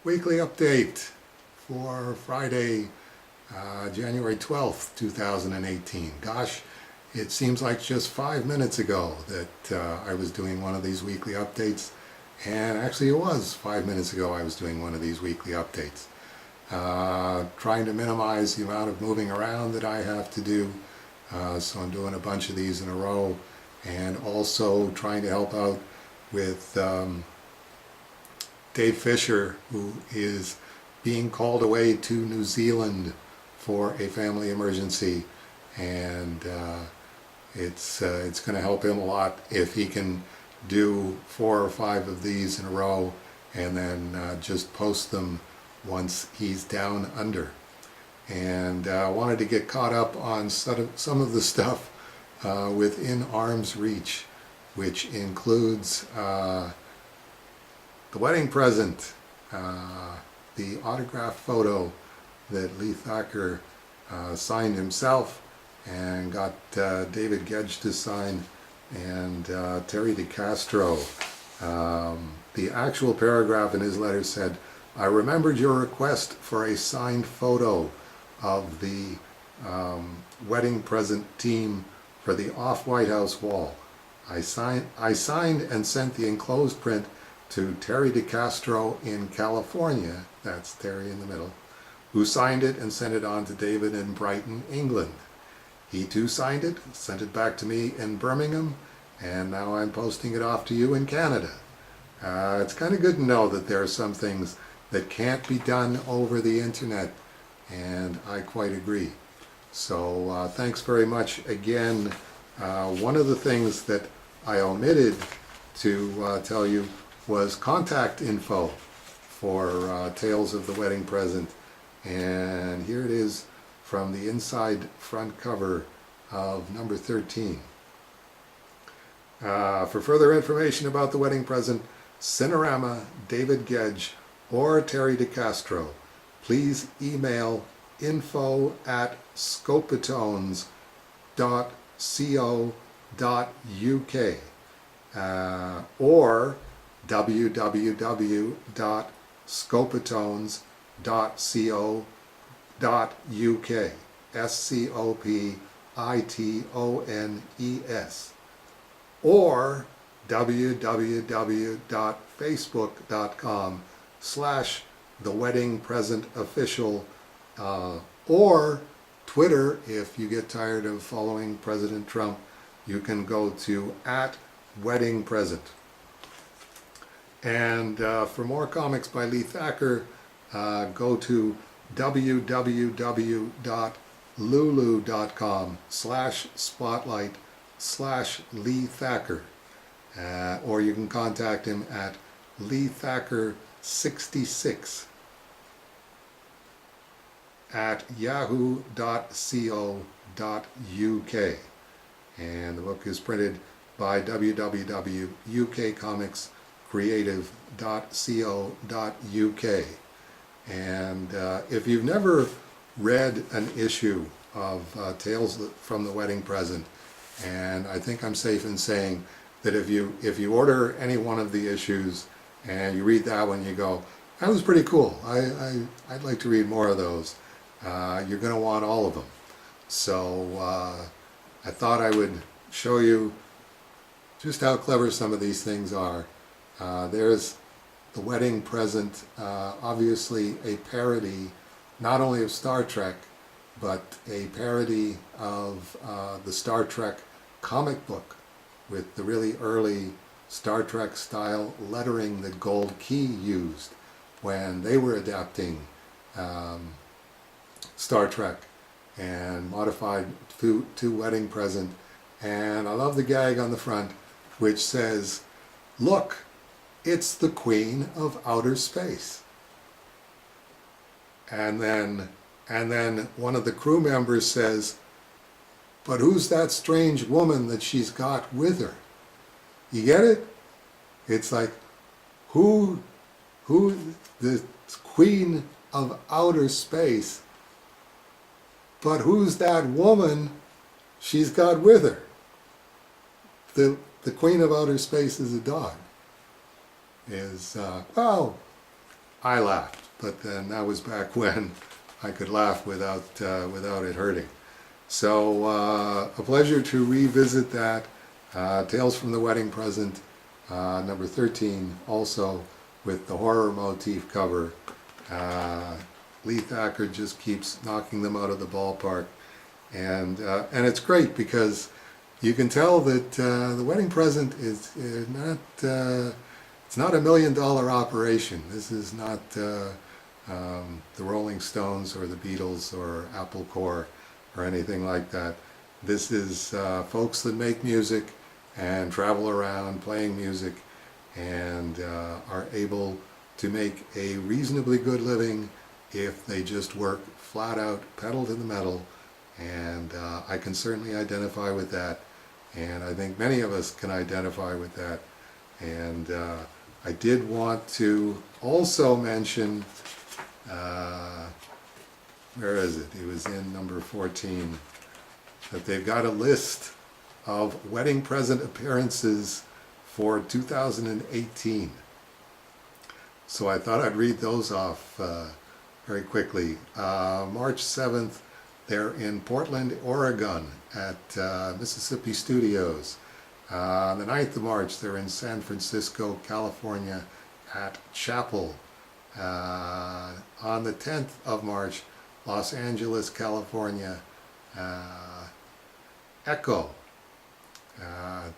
Weekly update for Friday, January 12th, 2018. Gosh, it seems like just 5 minutes ago that I was doing one of these weekly updates. And actually it was 5 minutes ago I was doing one of these weekly updates. Trying to minimize the amount of moving around that I have to do. So I'm doing a bunch of these in a row. And also trying to help out with Dave Fisher, who is being called away to New Zealand for a family emergency, and it's going to help him a lot if he can do 4 or 5 of these in a row and then just post them once he's down under. And I wanted to get caught up on some of the stuff within arm's reach, which includes the wedding present, the autograph photo that Lee Thacker signed himself and got David Gedge to sign, and Terry DeCastro. The actual paragraph in his letter said, "I remembered your request for a signed photo of the wedding present team for the off-White House wall. I signed and sent the enclosed print to Terry DeCastro in California," that's Terry in the middle, "who signed it and sent it on to David in Brighton, England. He too signed it, sent it back to me in Birmingham, and now I'm posting it off to you in Canada." It's kind of good to know that there are some things that can't be done over the internet, and I quite agree. So thanks very much again. One of the things that I omitted to tell you was contact info for Tales of the Wedding Present, and here it is from the inside front cover of number 13. For further information about the wedding present, Cinerama, David Gedge, or Terry DeCastro, please email info@scopitones.co.uk or www.scopitones.co.uk, SCOPITONES, or www.facebook.com/theweddingpresentofficial, or Twitter. If you get tired of following President Trump, you can go to @weddingpresent. And for more comics by Lee Thacker, go to www.lulu.com/spotlight/Lee Thacker, or you can contact him at leethacker66@yahoo.co.uk. And the book is printed by www.ukcomicscreative.co.uk. And if you've never read an issue of Tales from the Wedding Present, and I think I'm safe in saying that if you order any one of the issues and you read that one, you go, "That was pretty cool. I'd like to read more of those." You're going to want all of them. So I thought I would show you just how clever some of these things are. There's the wedding present, obviously a parody not only of Star Trek, but a parody of the Star Trek comic book with the really early Star Trek style lettering that Gold Key used when they were adapting Star Trek, and modified to wedding present. And I love the gag on the front which says, "Look, it's the Queen of Outer Space." And then one of the crew members says, "But who's that strange woman that she's got with her?" You get it? It's like, who the Queen of Outer Space, but who's that woman she's got with her? The Queen of Outer Space is a dog. Well, I laughed, but then that was back when I could laugh without it hurting. So a pleasure to revisit that. Tales from the Wedding Present, number 13, also with the horror motif cover. Lee Thacker just keeps knocking them out of the ballpark, and it's great because you can tell that the Wedding Present is not it's not $1 million operation. This is not the Rolling Stones or the Beatles or Apple Corps or anything like that. This is folks that make music and travel around playing music and are able to make a reasonably good living if they just work flat out, pedal to the metal, and I can certainly identify with that, and I think many of us can identify with that. And I did want to also mention, where is it? It was in number 14, that they've got a list of wedding present appearances for 2018. So I thought I'd read those off very quickly. March 7th, they're in Portland, Oregon at Mississippi Studios. The 9th of March, they're in San Francisco, California at Chapel. On the 10th of March, Los Angeles, California, Echo.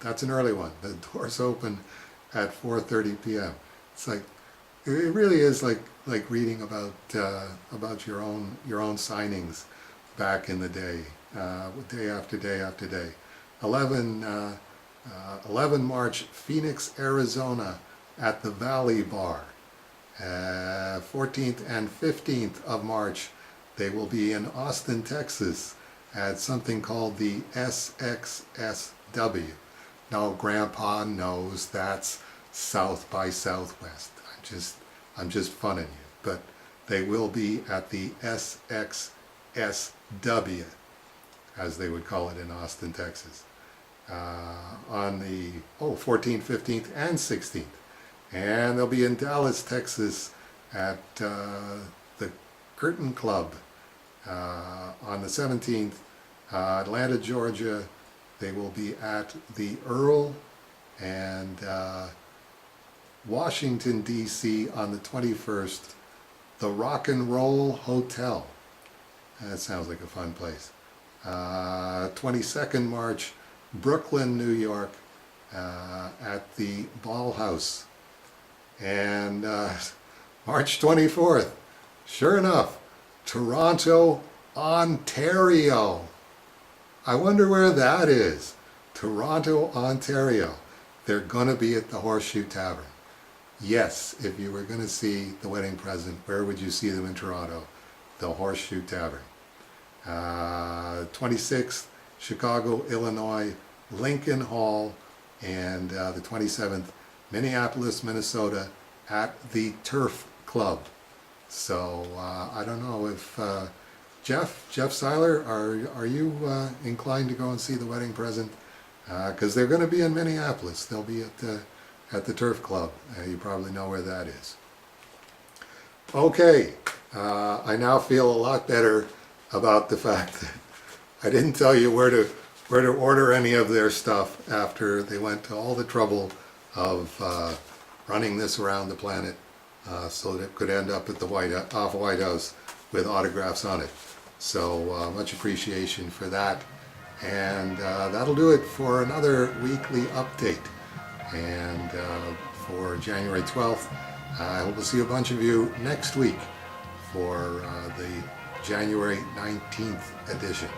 That's an early one. The doors open at 4:30 p.m. It's like, it really is like reading about your own signings back in the day, day after day after day. 11 March, Phoenix, Arizona at the Valley Bar. 14th and 15th of March, they will be in Austin, Texas at something called the SXSW. Now Grandpa knows that's South by Southwest. I'm just funning you, but they will be at the SXSW, as they would call it in Austin, Texas, on the 14th, 15th, and 16th. And they'll be in Dallas, Texas at the Curtain Club on the 17th. Atlanta, Georgia, they will be at the Earl, and Washington, D.C. on the 21st, the Rock and Roll Hotel. That sounds like a fun place. 22nd March, Brooklyn, New York, at the Ball House. And March 24th, sure enough, Toronto, Ontario. I wonder where that is. Toronto, Ontario. They're going to be at the Horseshoe Tavern. Yes, if you were going to see the Wedding Present, where would you see them in Toronto? The Horseshoe Tavern. 26th, Chicago, Illinois, Lincoln Hall, and the 27th, Minneapolis, Minnesota, at the Turf Club. So I don't know if Jeff Seiler, are you inclined to go and see the Wedding Present? Because they're going to be in Minneapolis. They'll be at the Turf Club. You probably know where that is. Okay, I now feel a lot better about the fact that I didn't tell you where to order any of their stuff after they went to all the trouble of running this around the planet so that it could end up at the White House with autographs on it. So much appreciation for that. And that'll do it for another weekly update. And for January 12th, I hope to see a bunch of you next week for the January 19th edition.